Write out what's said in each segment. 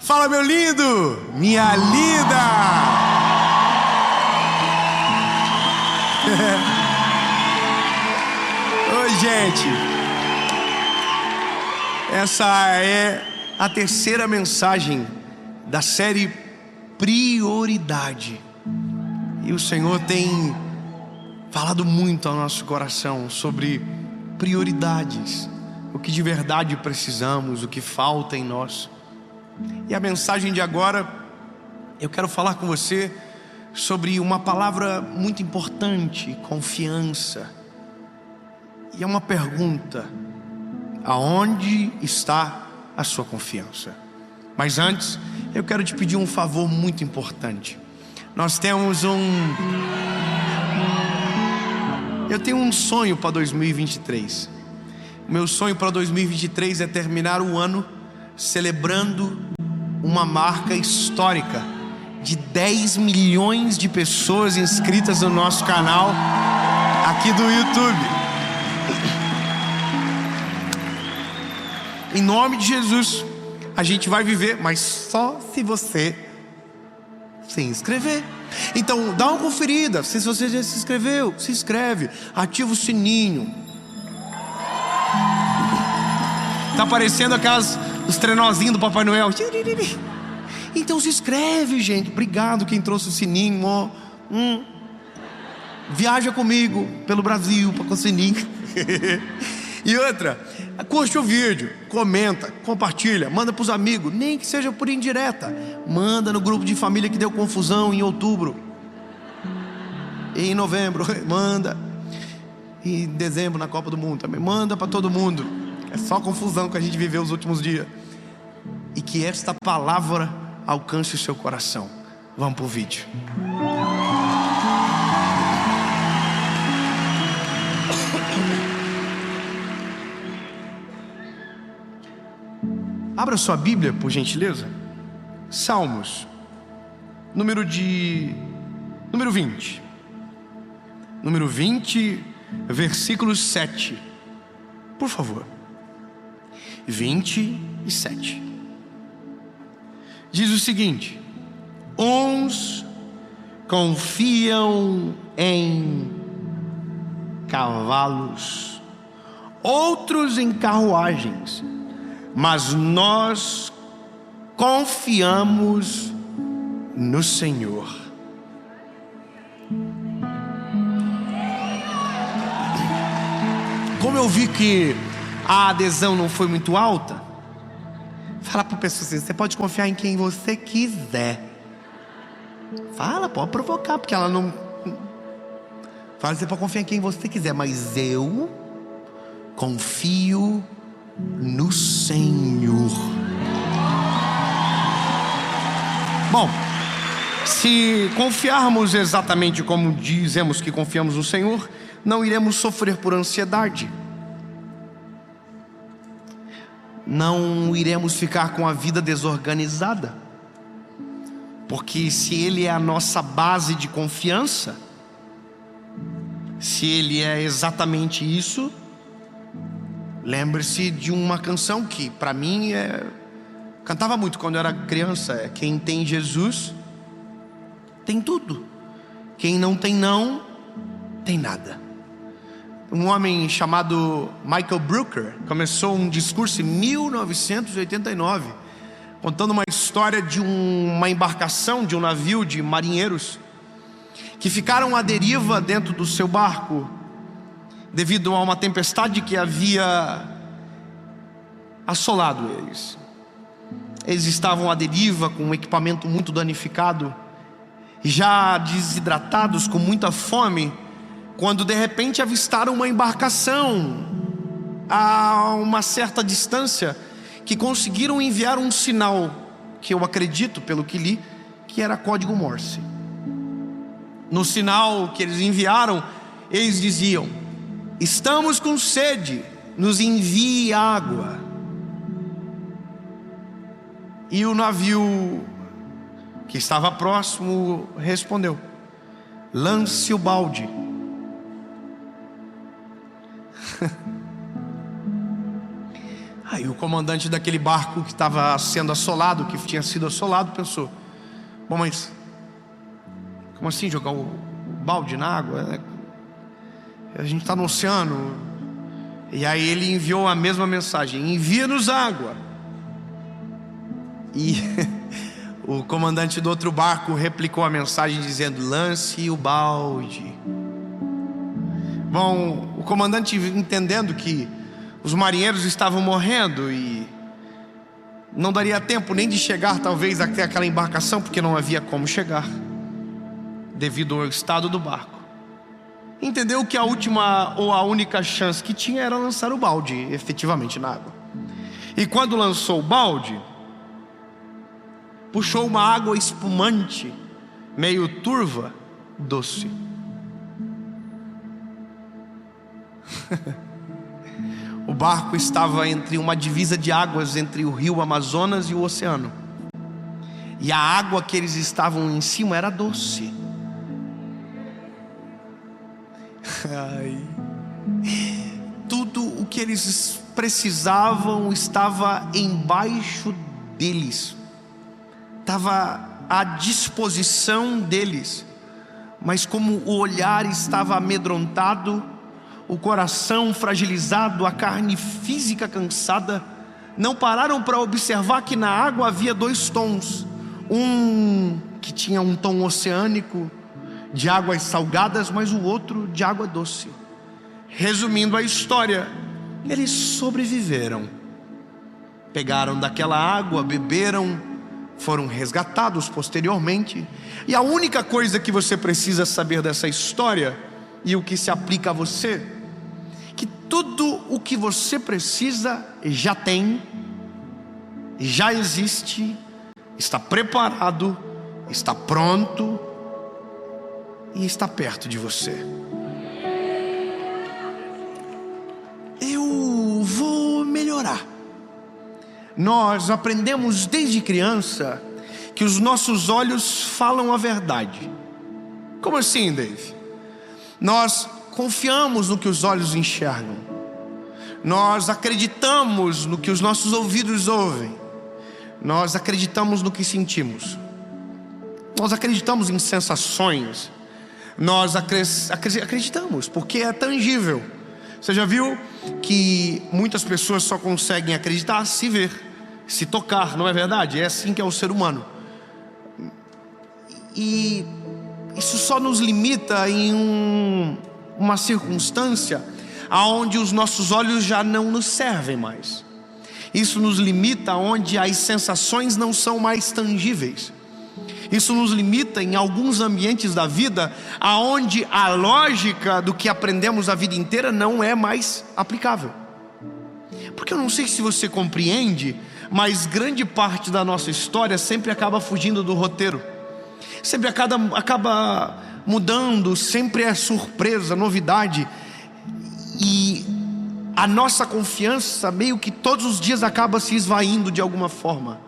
Fala, meu lindo, minha linda. Oi, gente. Essa é a terceira mensagem da série Prioridade. E o Senhor tem falado muito ao nosso coração sobre prioridades, o que de verdade precisamos, o que falta em nós. E a mensagem de agora, eu quero falar com você sobre uma palavra muito importante: confiança. E é uma pergunta: aonde está a sua confiança? Mas antes, eu quero te pedir um favor muito importante. Nós temos eu tenho um sonho para 2023. O meu sonho para 2023 é terminar o ano celebrando uma marca histórica de 10 milhões de pessoas inscritas no nosso canal aqui do YouTube. Em nome de Jesus, a gente vai viver, mas só se você se inscrever. Então dá uma conferida. Se você já se inscreveu, se inscreve, ativa o sininho. Tá aparecendo os trenozinhos do Papai Noel. Então se inscreve, gente. Obrigado quem trouxe o sininho. Viaja comigo pelo Brasil com o sininho. E outra, curte o vídeo, comenta, compartilha, manda pros amigos, nem que seja por indireta. Manda no grupo de família que deu confusão em outubro, e em novembro, manda. E em dezembro na Copa do Mundo também, manda para todo mundo. É só confusão que a gente viveu os últimos dias. E que esta palavra alcance o seu coração. Vamos pro vídeo. Abra sua Bíblia, por gentileza. Salmos, número 20. Número 20, versículo 7. Por favor. 27. Diz o seguinte: uns confiam em cavalos, outros em carruagens, mas nós confiamos no Senhor. Como eu vi que a adesão não foi muito alta, fala para a pessoa assim: você pode confiar em quem você quiser. Fala, pode provocar, porque ela não... Fala, você pode confiar em quem você quiser, mas eu confio no Senhor. Bom, se confiarmos exatamente como dizemos que confiamos no Senhor, não iremos sofrer por ansiedade, não iremos ficar com a vida desorganizada, porque se Ele é a nossa base de confiança, se Ele é exatamente isso, lembre-se de uma canção que para mim cantava muito quando eu era criança: quem tem Jesus tem tudo, quem não tem tem nada. Um homem chamado Michael Brooker começou um discurso em 1989, contando uma história de uma embarcação, de um navio de marinheiros que ficaram à deriva dentro do seu barco devido a uma tempestade que havia assolado eles. Eles estavam à deriva com um equipamento muito danificado, já desidratados, com muita fome, quando de repente avistaram uma embarcação a uma certa distância, que conseguiram enviar um sinal, que eu acredito, pelo que li, que era código Morse. No sinal que eles enviaram, eles diziam: estamos com sede, nos envie água. E o navio que estava próximo respondeu: lance o balde. Aí o comandante daquele barco que estava sendo assolado, que tinha sido assolado, pensou: bom, mas como assim jogar o balde na água? A gente está no oceano. E aí ele enviou a mesma mensagem: envia-nos água. E o comandante do outro barco replicou a mensagem dizendo: lance o balde. Bom, o comandante, entendendo que os marinheiros estavam morrendo e não daria tempo nem de chegar talvez até aquela embarcação, porque não havia como chegar devido ao estado do barco, entendeu que a última ou a única chance que tinha era lançar o balde efetivamente na água. E quando lançou o balde, puxou uma água espumante, meio turva, doce. O barco estava entre uma divisa de águas entre o rio Amazonas e o oceano. E a água que eles estavam em cima era doce. Tudo o que eles precisavam estava embaixo deles, estava à disposição deles. Mas como o olhar estava amedrontado, o coração fragilizado, a carne física cansada, não pararam para observar que na água havia dois tons. Um que tinha um tom oceânico, de águas salgadas, mas o outro de água doce. Resumindo a história, eles sobreviveram. Pegaram daquela água, beberam, foram resgatados posteriormente. E a única coisa que você precisa saber dessa história, e o que se aplica a você, que tudo o que você precisa já tem, já existe, está preparado, está pronto e está perto de você. Eu vou melhorar. Nós aprendemos desde criança que os nossos olhos falam a verdade. Como assim, Dave? Nós confiamos no que os olhos enxergam. Nós acreditamos no que os nossos ouvidos ouvem. Nós acreditamos no que sentimos. Nós acreditamos em sensações. Nós acreditamos porque é tangível. Você já viu que muitas pessoas só conseguem acreditar se ver, se tocar, não é verdade? É assim que é o ser humano. E isso só nos limita em uma circunstância aonde os nossos olhos já não nos servem mais. Isso nos limita onde as sensações não são mais tangíveis. Isso nos limita em alguns ambientes da vida aonde a lógica do que aprendemos a vida inteira não é mais aplicável. Porque eu não sei se você compreende, mas grande parte da nossa história sempre acaba fugindo do roteiro. Sempre acaba mudando, sempre é surpresa, novidade. E a nossa confiança meio que todos os dias acaba se esvaindo de alguma forma.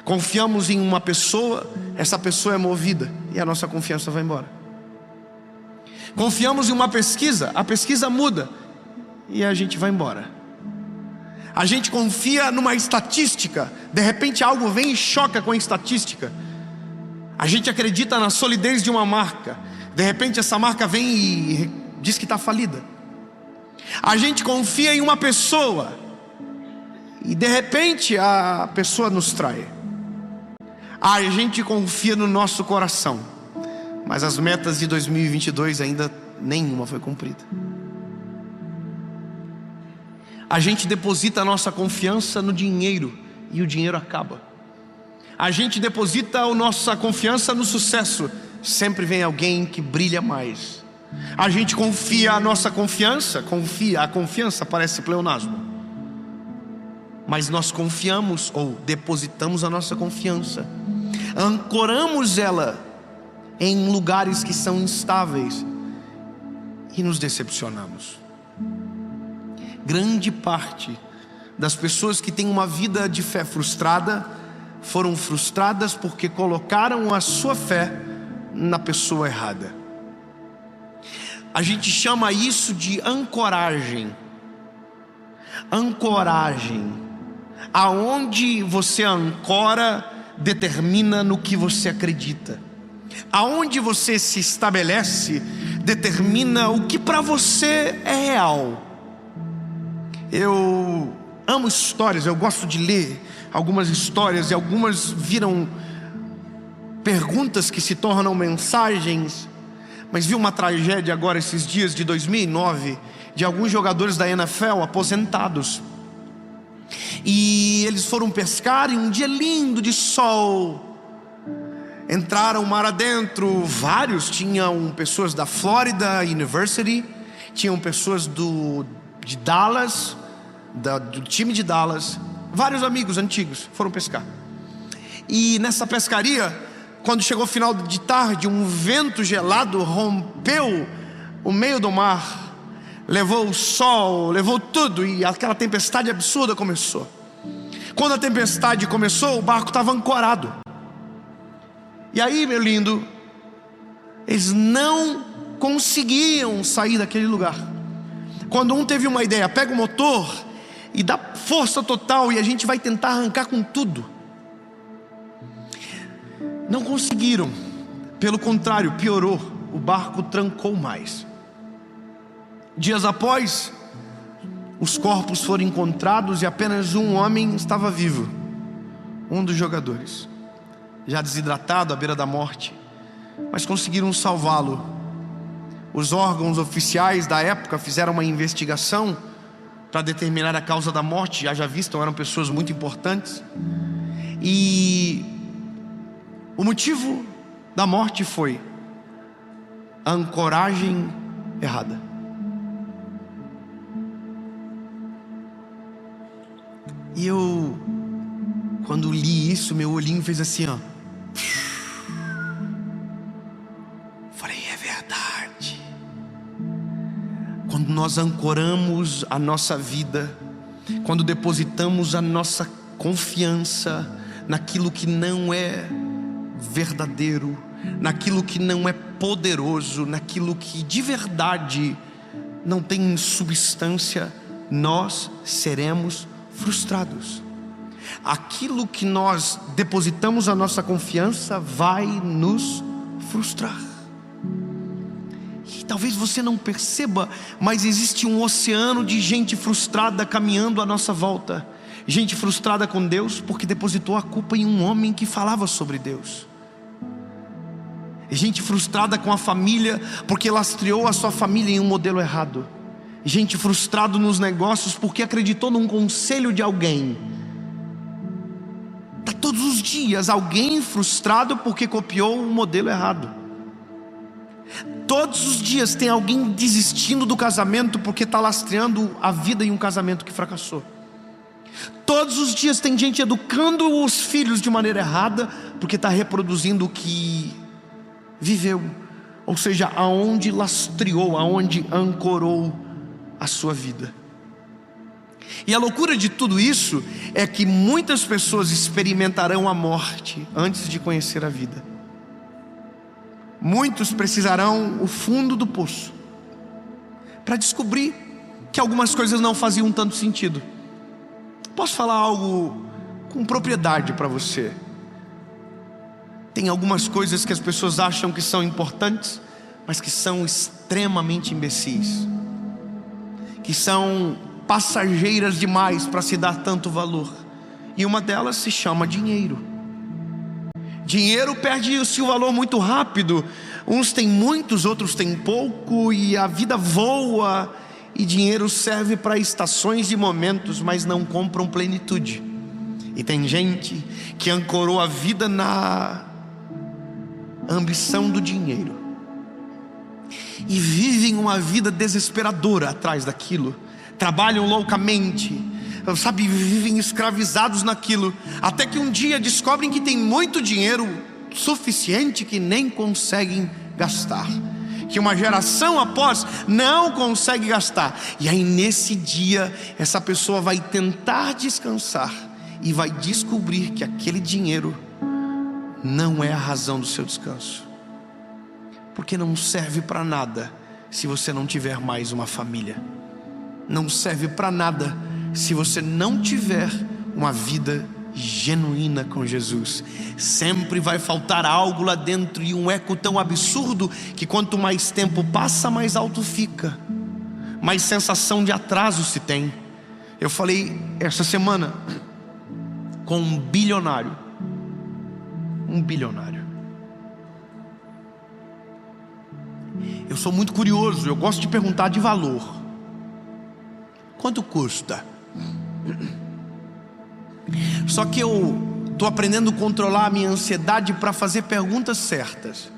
Confiamos em uma pessoa, essa pessoa é movida e a nossa confiança vai embora. Confiamos em uma pesquisa, a pesquisa muda e a gente vai embora. A gente confia numa estatística, de repente algo vem e choca com a estatística. A gente acredita na solidez de uma marca, de repente essa marca vem e diz que está falida. A gente confia em uma pessoa e de repente a pessoa nos trai. A gente confia no nosso coração, mas as metas de 2022 ainda nenhuma foi cumprida. A gente deposita a nossa confiança no dinheiro e o dinheiro acaba. A gente deposita a nossa confiança no sucesso, sempre vem alguém que brilha mais. A gente confia a nossa confiança, a confiança parece pleonasmo, mas nós confiamos ou depositamos a nossa confiança, ancoramos ela em lugares que são instáveis e nos decepcionamos. Grande parte das pessoas que têm uma vida de fé frustrada foram frustradas porque colocaram a sua fé na pessoa errada. A gente chama isso de ancoragem. Ancoragem. Aonde você ancora determina no que você acredita. Aonde você se estabelece determina o que para você é real. Eu amo histórias, eu gosto de ler algumas histórias, e algumas viram perguntas que se tornam mensagens. Mas vi uma tragédia agora esses dias de 2009, de alguns jogadores da NFL aposentados. E eles foram pescar em um dia lindo de sol. Entraram mar adentro, vários, tinham pessoas da Florida University, tinham pessoas de Dallas, do time de Dallas, vários amigos antigos foram pescar. E nessa pescaria, quando chegou o final de tarde, um vento gelado rompeu o meio do mar, levou o sol, levou tudo, e aquela tempestade absurda começou. Quando a tempestade começou, o barco estava ancorado. E aí, meu lindo, eles não conseguiam sair daquele lugar. Quando um teve uma ideia, pega o motor e dá força total, e a gente vai tentar arrancar com tudo. Não conseguiram, pelo contrário, piorou. O barco trancou mais. Dias após, os corpos foram encontrados e apenas um homem estava vivo, um dos jogadores, já desidratado, à beira da morte, mas conseguiram salvá-lo. Os órgãos oficiais da época fizeram uma investigação para determinar a causa da morte. Já visto, eram pessoas muito importantes, e o motivo da morte foi a ancoragem errada. E eu, quando li isso, meu olhinho fez assim, ó. Falei, é verdade. Quando nós ancoramos a nossa vida, quando depositamos a nossa confiança naquilo que não é verdadeiro, naquilo que não é poderoso, naquilo que de verdade não tem substância, nós seremos frustrados. Aquilo que nós depositamos a nossa confiança vai nos frustrar. E talvez você não perceba, mas existe um oceano de gente frustrada caminhando à nossa volta. Gente frustrada com Deus porque depositou a culpa em um homem que falava sobre Deus. Gente frustrada com a família porque lastreou a sua família em um modelo errado. Gente frustrada nos negócios porque acreditou num conselho de alguém. Está todos os dias alguém frustrado porque copiou um modelo errado. Todos os dias tem alguém desistindo do casamento porque está lastreando a vida em um casamento que fracassou. Todos os dias tem gente educando os filhos de maneira errada porque está reproduzindo o que viveu, ou seja, aonde lastreou, aonde ancorou a sua vida. E a loucura de tudo isso é que muitas pessoas experimentarão a morte antes de conhecer a vida. Muitos precisarão o fundo do poço para descobrir que algumas coisas não faziam tanto sentido. Posso falar algo com propriedade para você? Tem algumas coisas que as pessoas acham que são importantes, mas que são extremamente imbecis, que são passageiras demais para se dar tanto valor. E uma delas se chama dinheiro. Dinheiro perde-se o valor muito rápido. Uns têm muitos, outros têm pouco, e a vida voa. E dinheiro serve para estações e momentos, mas não compram plenitude. E tem gente que ancorou a vida na ambição do dinheiro e vivem uma vida desesperadora atrás daquilo. Trabalham loucamente, sabe, vivem escravizados naquilo, até que um dia descobrem que tem muito dinheiro suficiente que nem conseguem gastar, que uma geração após não consegue gastar. E aí nesse dia essa pessoa vai tentar descansar e vai descobrir que aquele dinheiro não é a razão do seu descanso, porque não serve para nada se você não tiver mais uma família. Não serve para nada se você não tiver uma vida genuína com Jesus. Sempre vai faltar algo lá dentro, e um eco tão absurdo que quanto mais tempo passa, mais alto fica, mais sensação de atraso se tem. Eu falei essa semana com um bilionário. Eu sou muito curioso, eu gosto de perguntar de valor. Quanto custa? Só que eu estou aprendendo a controlar a minha ansiedade para fazer perguntas certas.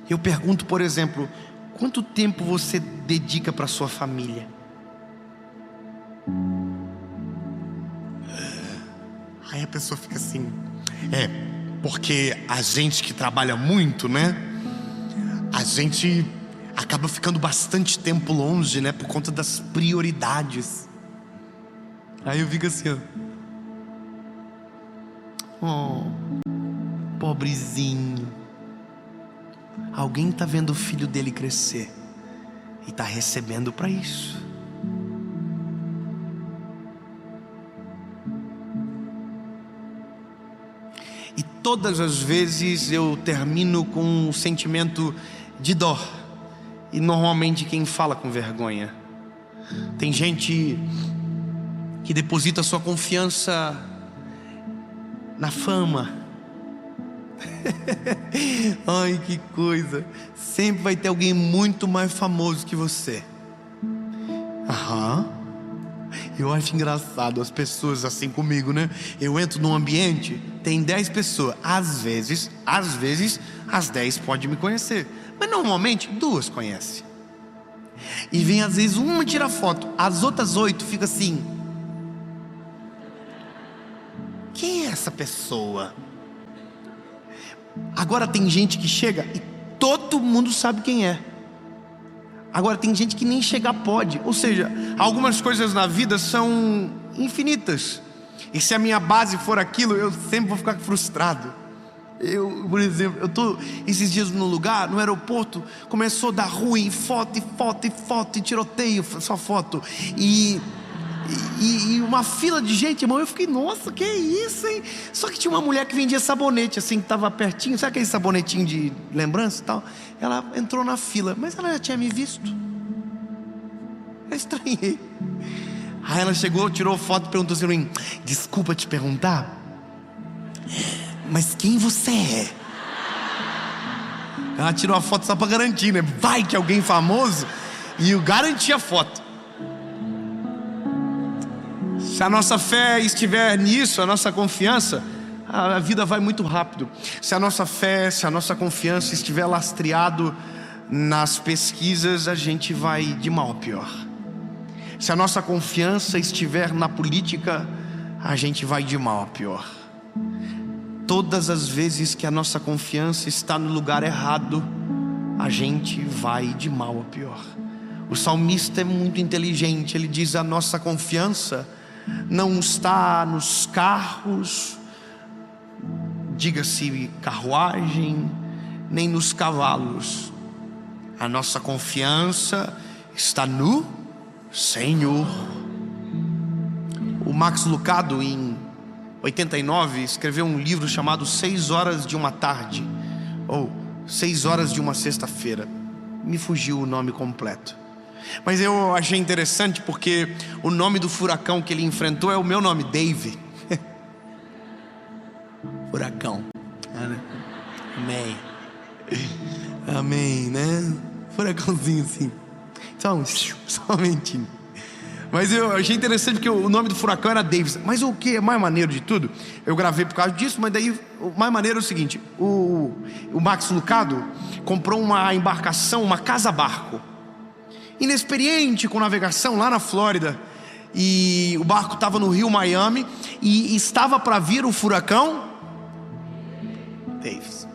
Eu pergunto, por exemplo, quanto tempo você dedica para sua família? Aí a pessoa fica assim, porque a gente que trabalha muito, né? A gente acaba ficando bastante tempo longe, né? Por conta das prioridades. Aí eu fico assim, pobrezinho. Alguém está vendo o filho dele crescer e está recebendo para isso. E todas as vezes eu termino com um sentimento de dó. E normalmente quem fala com vergonha. Tem gente que deposita sua confiança na fama. Ai, que coisa. Sempre vai ter alguém muito mais famoso que você. Eu acho engraçado as pessoas assim comigo, né? Eu entro num ambiente, tem 10 pessoas. Às vezes, as 10 podem me conhecer, mas normalmente 2 conhecem. E vem às vezes uma tira foto, as outras 8 ficam assim: quem é essa pessoa? Agora tem gente que chega e todo mundo sabe quem é. Agora tem gente que nem chegar pode. Ou seja, algumas coisas na vida são infinitas, e se a minha base for aquilo, eu sempre vou ficar frustrado. Por exemplo, eu estou esses dias num lugar, no aeroporto, começou a dar ruim, foto, e tiroteio, só foto, e uma fila de gente, irmão. Eu fiquei, nossa, que isso, hein? Só que tinha uma mulher que vendia sabonete, assim, que estava pertinho, sabe aquele sabonetinho de lembrança e tal? Ela entrou na fila, mas ela já tinha me visto. Eu estranhei. Aí ela chegou, tirou foto e perguntou assim: desculpa te perguntar, mas quem você é? Ela tirou a foto só para garantir, né? Vai que alguém famoso, e eu garanti a foto. Se a nossa fé estiver nisso, a nossa confiança, a vida vai muito rápido. Se a nossa fé, se a nossa confiança estiver lastreado nas pesquisas, a gente vai de mal a pior. Se a nossa confiança estiver na política, a gente vai de mal a pior. Todas as vezes que a nossa confiança está no lugar errado, a gente vai de mal a pior. O salmista é muito inteligente. Ele diz: a nossa confiança não está nos carros, diga-se carruagem, nem nos cavalos. A nossa confiança está no Senhor. O Max Lucado, em 89, escreveu um livro chamado 6 horas de uma tarde, ou 6 horas de uma sexta-feira. Me fugiu o nome completo, mas eu achei interessante porque o nome do furacão que ele enfrentou é o meu nome, Dave. Furacão. Amém. Amém, né? Furacãozinho assim. Só mentindo. Mas eu achei interessante porque o nome do furacão era Davis. Mas o que é mais maneiro de tudo, eu gravei por causa disso, mas daí o mais maneiro é o seguinte: o Max Lucado comprou uma embarcação, uma casa-barco, inexperiente com navegação, lá na Flórida. E o barco estava no rio Miami, e estava para vir o furacão Davis.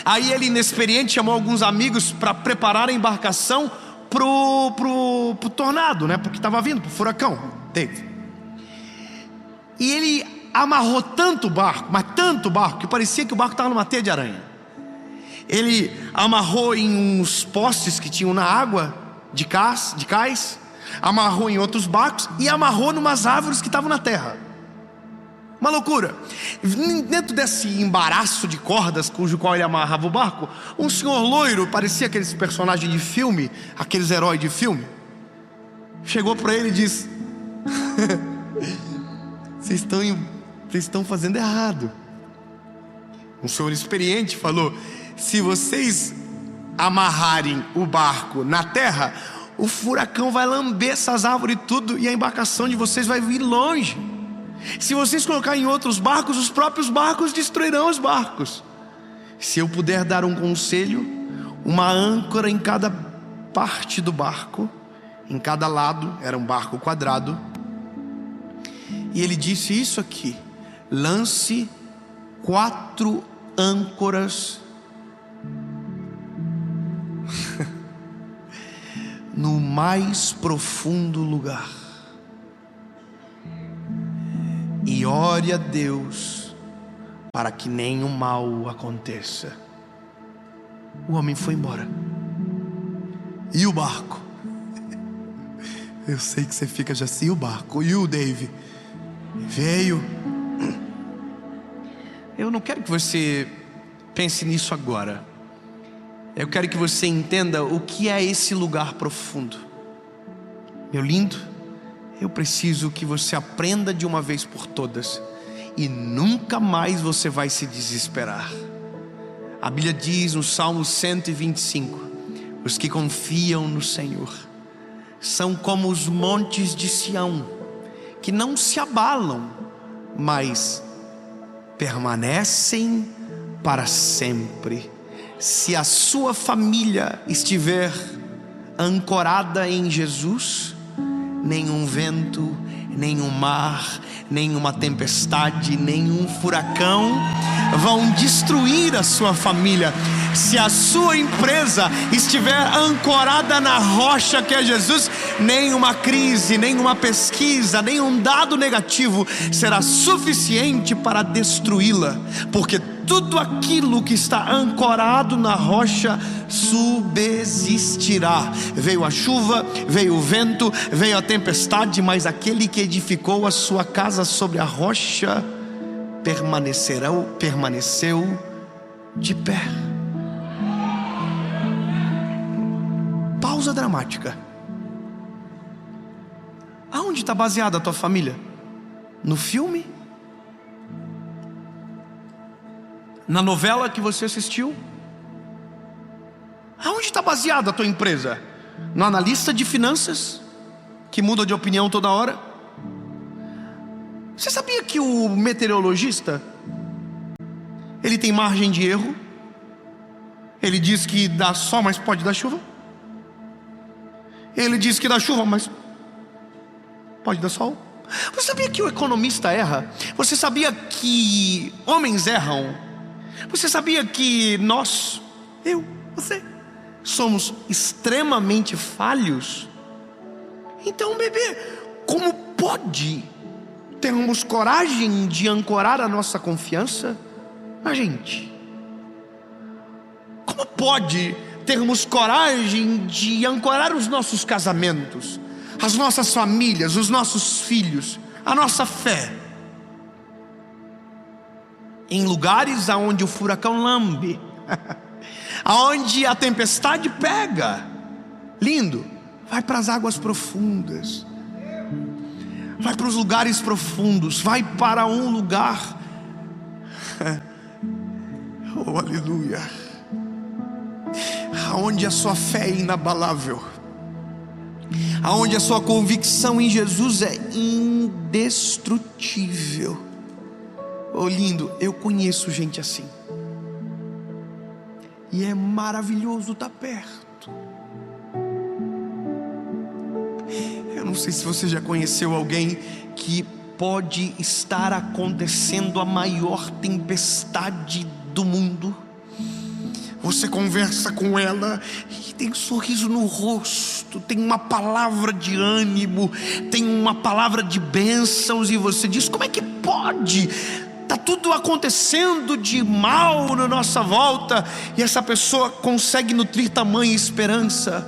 Aí ele, inexperiente, chamou alguns amigos para preparar a embarcação pro tornado, né? Porque estava vindo, pro furacão Davis. E ele amarrou tanto o barco, mas tanto o barco, que parecia que o barco estava numa teia de aranha. Ele amarrou em uns postes que tinham na água de cais, amarrou em outros barcos e amarrou numas árvores que estavam na terra. Uma loucura. Dentro desse embaraço de cordas cujo qual ele amarrava o barco, um senhor loiro, parecia aqueles personagens de filme, aqueles heróis de filme, chegou para ele e disse: vocês estão fazendo errado. Um senhor experiente falou: se vocês amarrarem o barco na terra, o furacão vai lamber essas árvores e tudo, e a embarcação de vocês vai vir longe. Se vocês colocarem em outros barcos, os próprios barcos destruirão os barcos. Se eu puder dar um conselho, uma âncora em cada parte do barco, em cada lado, era um barco quadrado. E ele disse isso aqui: lance 4 âncoras no mais profundo lugar, e ore a Deus para que nenhum mal aconteça. O homem foi embora. E o barco? Eu sei que você fica já assim, o barco. E o Dave? Veio. Eu não quero que você pense nisso agora. Eu quero que você entenda o que é esse lugar profundo. Meu lindo, eu preciso que você aprenda de uma vez por todas, e nunca mais você vai se desesperar. A Bíblia diz no Salmo 125: os que confiam no Senhor são como os montes de Sião, que não se abalam, mas permanecem para sempre. Se a sua família estiver ancorada em Jesus, nenhum vento, nenhum mar, nenhuma tempestade, nenhum furacão vão destruir a sua família. Se a sua empresa estiver ancorada na rocha que é Jesus, nenhuma crise, nenhuma pesquisa, nenhum dado negativo será suficiente para destruí-la, porque tudo aquilo que está ancorado na rocha subsistirá. Veio a chuva, veio o vento, veio a tempestade, mas aquele que edificou a sua casa sobre a rocha permaneceu de pé. Pausa dramática. Aonde está baseada a tua família? No filme? Na novela que você assistiu? Aonde está baseada a tua empresa? No analista de finanças, que muda de opinião toda hora? Você sabia que o meteorologista, ele tem margem de erro? Ele diz que dá sol, mas pode dar chuva. Ele diz que dá chuva, mas pode dar sol. Você sabia que o economista erra? Você sabia que homens erram? Você sabia que nós, eu, você, somos extremamente falhos? Então, bebê, como pode termos coragem de ancorar a nossa confiança na gente? Como pode termos coragem de ancorar os nossos casamentos, as nossas famílias, os nossos filhos, a nossa fé em lugares aonde o furacão lambe, aonde a tempestade pega? Lindo, vai para as águas profundas, vai para os lugares profundos, vai para um lugar oh aleluia, aonde a sua fé é inabalável, aonde a sua convicção em Jesus é indestrutível. Oh lindo, eu conheço gente assim, e é maravilhoso estar perto. Eu não sei se você já conheceu alguém que pode estar acontecendo a maior tempestade do mundo, você conversa com ela e tem um sorriso no rosto, tem uma palavra de ânimo, tem uma palavra de bênçãos, e você diz: como é que pode? Está tudo acontecendo de mal na nossa volta, e essa pessoa consegue nutrir tamanha esperança.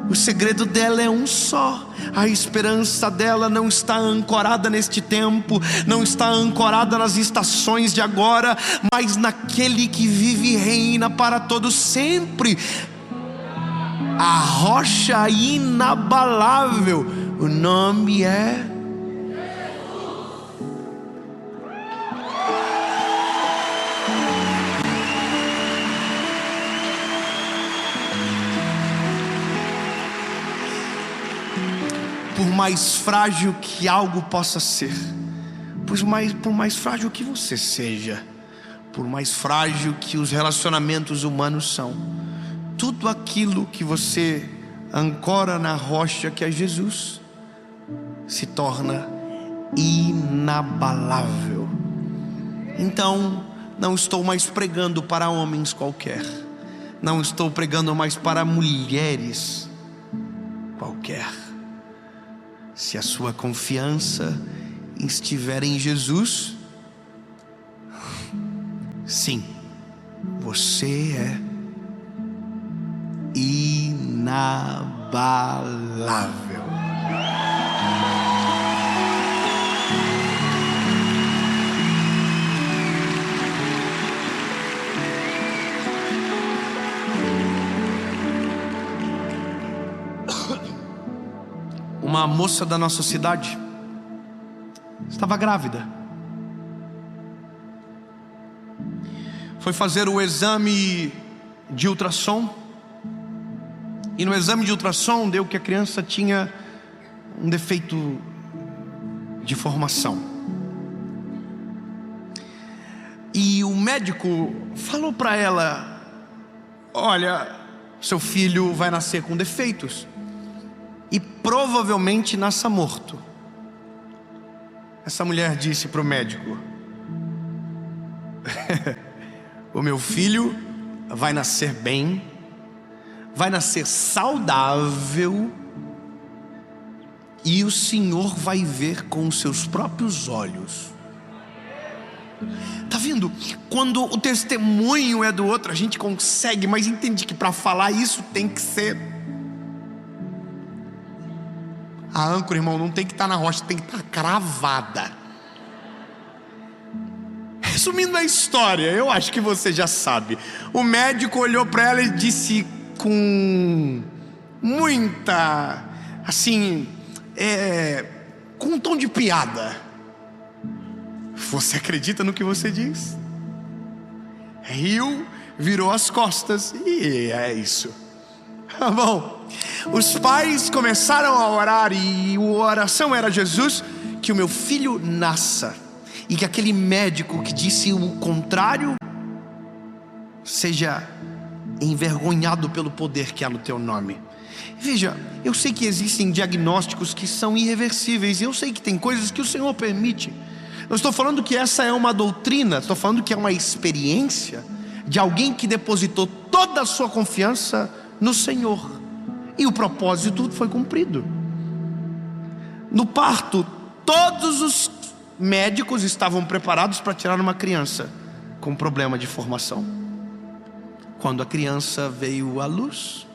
O segredo dela é um só. A esperança dela não está ancorada neste tempo, não está ancorada nas estações de agora, mas naquele que vive e reina para todo sempre. A rocha inabalável, o nome é por mais frágil que algo possa ser, por mais frágil que você seja, por mais frágil que os relacionamentos humanos são, tudo aquilo que você ancora na rocha que é Jesus se torna inabalável. Então, não estou mais pregando para homens qualquer, não estou pregando mais para mulheres qualquer. Se a sua confiança estiver em Jesus, sim, você é inabalável. Uma moça da nossa cidade estava grávida. Foi fazer o exame de ultrassom. E no exame de ultrassom deu que a criança tinha um defeito de formação. E o médico falou para ela: olha, seu filho vai nascer com defeitos e provavelmente nasça morto. Essa mulher disse para o médico: o meu filho vai nascer bem, vai nascer saudável, e o Senhor vai ver com os seus próprios olhos. Tá vendo? Quando o testemunho é do outro, a gente consegue, mas entende que para falar isso tem que ser. A âncora, irmão, não tem que estar na rocha, tem que estar cravada. Resumindo a história, eu acho que você já sabe. O médico olhou para ela e disse com muita, assim, com um tom de piada: você acredita no que você diz? Riu, virou as costas e é isso. Tá bom. Os pais começaram a orar e a oração era: Jesus, que o meu filho nasça, e que aquele médico que disse o contrário seja envergonhado pelo poder que há no teu nome. Veja, eu sei que existem diagnósticos que são irreversíveis, e eu sei que tem coisas que o Senhor permite. Não estou falando que essa é uma doutrina, estou falando que é uma experiência de alguém que depositou toda a sua confiança no Senhor, e o propósito foi cumprido. No parto, todos os médicos estavam preparados para tirar uma criança com problema de formação. Quando a criança veio à luz,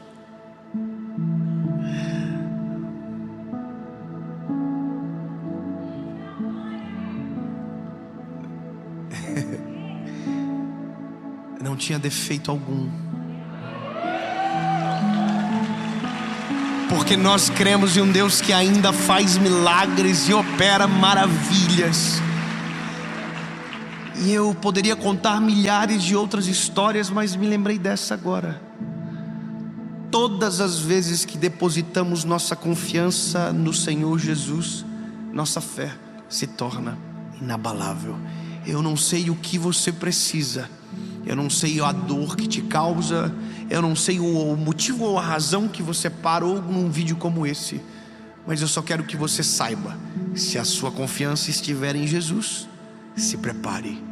não tinha defeito algum. Porque nós cremos em um Deus que ainda faz milagres e opera maravilhas. E eu poderia contar milhares de outras histórias, mas me lembrei dessa agora. Todas as vezes que depositamos nossa confiança no Senhor Jesus, nossa fé se torna inabalável. Eu não sei o que você precisa, eu não sei a dor que te causa, eu não sei o motivo ou a razão que você parou num vídeo como esse, mas eu só quero que você saiba: se a sua confiança estiver em Jesus, se prepare,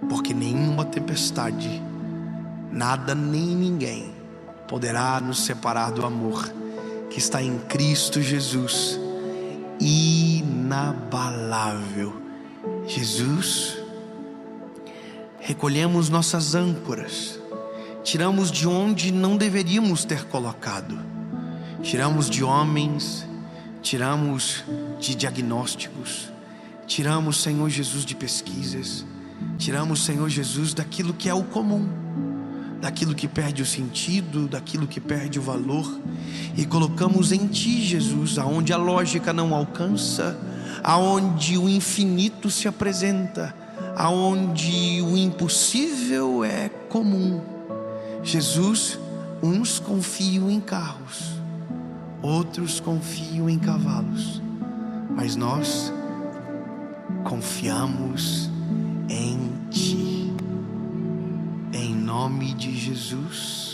porque nenhuma tempestade, nada nem ninguém poderá nos separar do amor que está em Cristo Jesus, inabalável. Jesus, recolhemos nossas âncoras tiramos de onde não deveríamos ter colocado, tiramos de homens, tiramos de diagnósticos, tiramos, Senhor Jesus, de pesquisas, tiramos, Senhor Jesus, daquilo que é o comum, daquilo que perde o sentido, daquilo que perde o valor, e colocamos em Ti, Jesus, aonde a lógica não alcança, aonde o infinito se apresenta, aonde o impossível é comum. Jesus, uns confiam em carros, outros confiam em cavalos, mas nós confiamos em Ti. Em nome de Jesus.